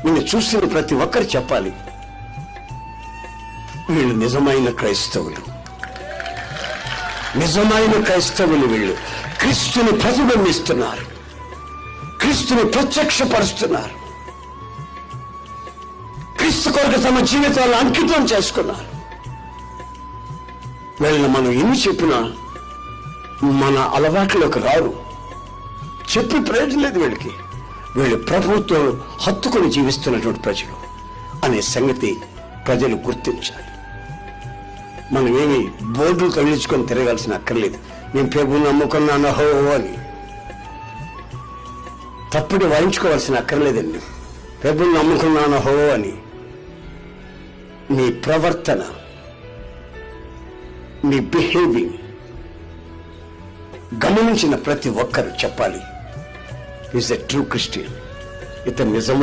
నిన్ను చూసిన ప్రతి ఒక్కరు చెప్పాలి, వీళ్ళు నిజమైన క్రైస్తవులు, నిజమైన క్రైస్తవులు. వీళ్ళు క్రీస్తుని ప్రతిబింబిస్తున్నారు, క్రీస్తుని ప్రత్యక్షపరుస్తున్నారు, క్రీస్తు కొరకు తమ జీవితాలను అంకితం చేసుకున్నారు. వీళ్ళని మనం ఎన్ని చెప్పినా మన అలవాట్లోకి రారు, చెప్పి ప్రయోజనం లేదు వీళ్ళకి. వీళ్ళు ప్రభుత్వం హత్తుకొని జీవిస్తున్నటువంటి ప్రజలు అనే సంగతి ప్రజలు గుర్తించాలి. మనం ఏమి బోర్డులు తగిలించుకొని తిరగాల్సిన అక్కర్లేదు. నేను ప్రభువుని నమ్ముకున్నాను హో అని తప్పుడు వాయించుకోవాల్సిన అక్కర్లేదండి. ప్రభువుని నమ్ముకున్నాను హో అని నీ ప్రవర్తన, నీ బిహేవింగ్ గమనించిన ప్రతి ఒక్కరు చెప్పాలి, ఈజ్ ఎ ట్రూ క్రిస్టియన్. ఇతను నిజమైన